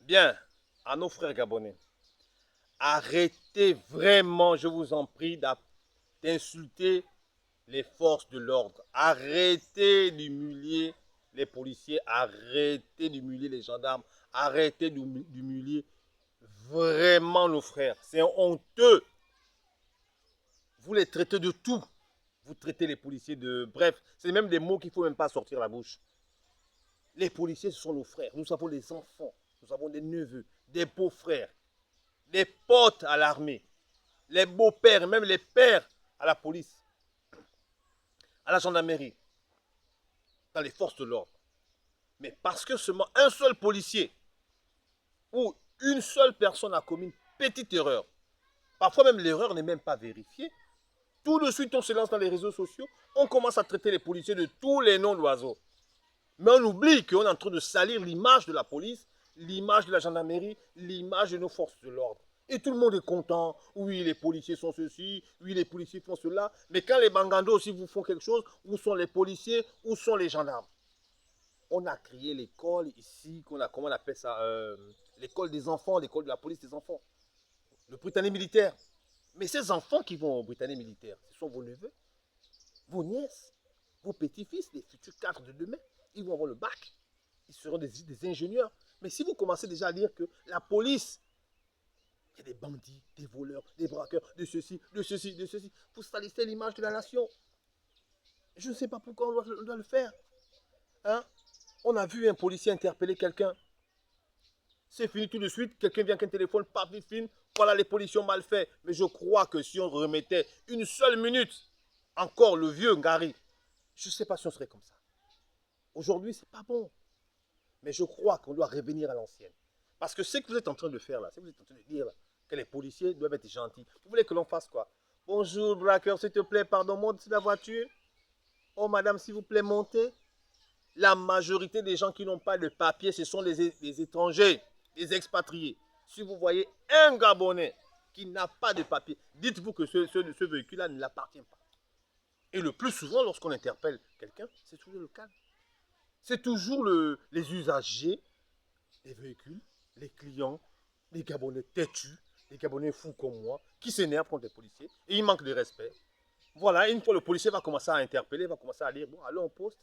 Bien, à nos frères gabonais, arrêtez vraiment, je vous en prie, d'insulter les forces de l'ordre. Arrêtez d'humilier les policiers, arrêtez d'humilier les gendarmes, arrêtez d'humilier vraiment nos frères. C'est honteux. Vous les traitez de tout. Vous traitez les policiers de... Bref, c'est même des mots qu'il ne faut même pas sortir la bouche. Les policiers, ce sont nos frères. Nous avons des enfants, nous avons des neveux, des beaux-frères, des potes à l'armée, les beaux-pères, même les pères à la police, à la gendarmerie, dans les forces de l'ordre. Mais parce que seulement un seul policier ou une seule personne a commis une petite erreur, parfois même l'erreur n'est même pas vérifiée, tout de suite on se lance dans les réseaux sociaux, on commence à traiter les policiers de tous les noms d'oiseaux. Mais on oublie qu'on est en train de salir l'image de la police, l'image de la gendarmerie, l'image de nos forces de l'ordre. Et tout le monde est content. Oui, les policiers sont ceci, oui, les policiers font cela. Mais quand les bangandos aussi vous font quelque chose, où sont les policiers, où sont les gendarmes? On a créé l'école ici, comment on appelle ça, l'école des enfants, l'école de la police des enfants. Le Britannique militaire. Mais ces enfants qui vont au Britannique militaire, ce sont vos neveux, vos nièces, vos petits-fils, les futurs cadres de demain. Ils vont avoir le bac. Ils seront des ingénieurs. Mais si vous commencez déjà à dire que la police, il y a des bandits, des voleurs, des braqueurs, de ceci, de ceci, de ceci, vous salissez l'image de la nation. Je ne sais pas pourquoi on doit le faire. Hein? On a vu un policier interpeller quelqu'un. C'est fini tout de suite. Quelqu'un vient avec un téléphone, paf, il filme. Voilà, les policiers ont mal fait. Mais je crois que si on remettait une seule minute, encore le vieux Ngari, je ne sais pas si on serait comme ça. Aujourd'hui, ce n'est pas bon. Mais je crois qu'on doit revenir à l'ancienne. Parce que ce que vous êtes en train de faire là, ce que vous êtes en train de dire là, que les policiers doivent être gentils. Vous voulez que l'on fasse quoi? Bonjour, braqueur, s'il te plaît, pardon, monte sur la voiture. Oh, madame, s'il vous plaît, montez. La majorité des gens qui n'ont pas de papier, ce sont les étrangers, les expatriés. Si vous voyez un Gabonais qui n'a pas de papier, dites-vous que ce véhicule-là ne l'appartient pas. Et le plus souvent, lorsqu'on interpelle quelqu'un, c'est toujours le cas. C'est toujours les usagers des véhicules, les clients, les Gabonais têtus, les Gabonais fous comme moi, qui s'énervent contre les policiers et ils manquent de respect. Voilà, une fois le policier va commencer à interpeller, va commencer à dire, bon, allons au poste.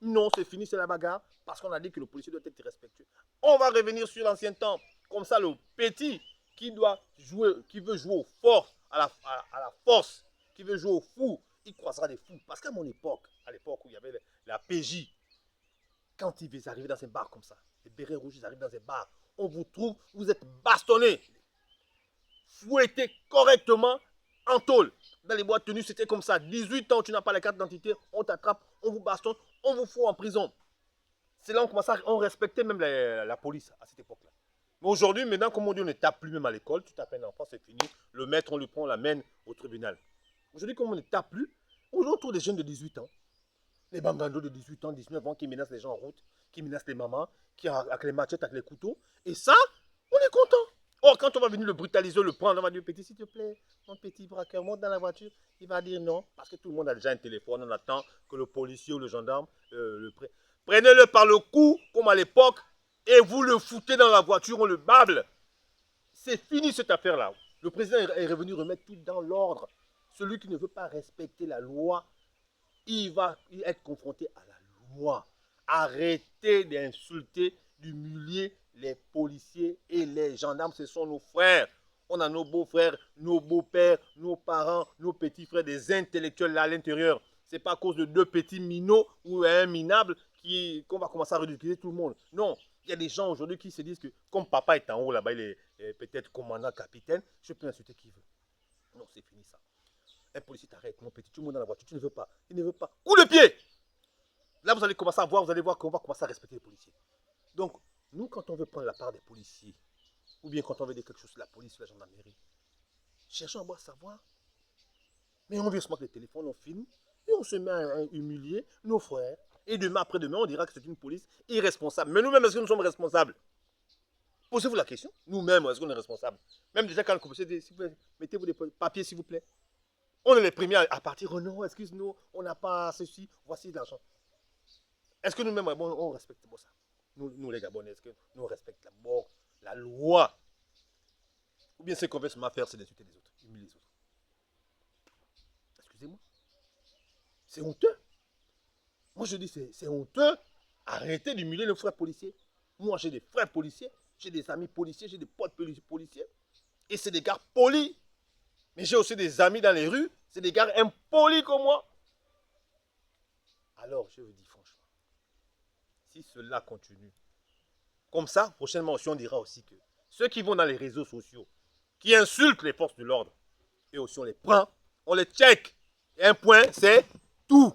Non, c'est fini, c'est la bagarre, parce qu'on a dit que le policier doit être respectueux. On va revenir sur l'ancien temps. Comme ça, le petit qui doit jouer, qui veut jouer au fort, à la force, qui veut jouer au fou, il croisera des fous. Parce qu'à mon époque, à l'époque où il y avait la PJ, quand ils arrivent dans un bar comme ça, les bérets rouges, ils arrivent dans un bar, on vous trouve, vous êtes bastonné, fouetté correctement en tôle. Dans les boîtes tenues, c'était comme ça. 18 ans, tu n'as pas la carte d'identité, on t'attrape, on vous bastonne, on vous fout en prison. C'est là on respectait même la police à cette époque-là. Mais aujourd'hui, maintenant, comme on dit, on ne tape plus même à l'école. Tu tapes un enfant, c'est fini. Le maître, on le prend, on l'amène au tribunal. Aujourd'hui, comme on ne tape plus, aujourd'hui, on trouve des jeunes de 18 ans, les bangandos de 18 ans, 19 ans qui menacent les gens en route, qui menacent les mamans, qui avec les machettes, avec les couteaux. Et ça, on est content. Or, quand on va venir le brutaliser, le prendre, on va dire, petit, s'il te plaît, mon petit braqueur, monte dans la voiture. Il va dire non, parce que tout le monde a déjà un téléphone, on attend que le policier ou le gendarme le prenne. Prenez-le par le cou, comme à l'époque, et vous le foutez dans la voiture, on le bable. C'est fini cette affaire-là. Le président est revenu remettre tout dans l'ordre. Celui qui ne veut pas respecter la loi, il va être confronté à la loi. Arrêtez d'insulter, d'humilier les policiers et les gendarmes. Ce sont nos frères. On a nos beaux-frères, nos beaux-pères, nos parents, nos petits frères, des intellectuels là à l'intérieur. Ce n'est pas à cause de deux petits minots ou un minable qu'on va commencer à ridiculiser tout le monde. Non, il y a des gens aujourd'hui qui se disent que comme papa est en haut là-bas, il est peut-être commandant, capitaine, je peux insulter qui veut. Non, c'est fini ça. Un policier t'arrête, mon petit, tu montes dans la voiture, tu ne veux pas. Il ne veut pas. Coup de pied. Là, vous allez commencer à voir, vous allez voir qu'on va commencer à respecter les policiers. Donc, nous, quand on veut prendre la part des policiers, ou bien quand on veut dire quelque chose sur la police, sur la gendarmerie, cherchons à savoir. Mais on vient se mettre le téléphone, on filme, et on se met à humilier nos frères. Et demain, après-demain, on dira que c'est une police irresponsable. Mais nous-mêmes, est-ce que nous sommes responsables? Posez-vous la question. Nous-mêmes, est-ce qu'on est responsables? Même déjà, quand le commissaire dit, mettez-vous des papiers, s'il vous plaît. On est les premiers à partir. Oh non, excuse-nous, on n'a pas ceci, voici de l'argent. Est-ce que nous-mêmes, bon, on respecte bon, ça nous, les Gabonais, est-ce que nous on respecte la mort? la loi. Ou bien ce qu'on veut seulement faire, c'est d'insulter les autres, humilier les autres. Excusez-moi. C'est honteux. Moi, je dis, c'est honteux. Arrêtez d'humilier nos frères policiers. Moi, j'ai des frères policiers, j'ai des amis policiers, j'ai des potes policiers. Et c'est des gars polis. Mais j'ai aussi des amis dans les rues, c'est des gars impolis comme moi. Alors, je vous dis franchement, si cela continue, comme ça, prochainement aussi, on dira aussi que ceux qui vont dans les réseaux sociaux, qui insultent les forces de l'ordre, et aussi on les prend, on les check. Et un point, c'est tout.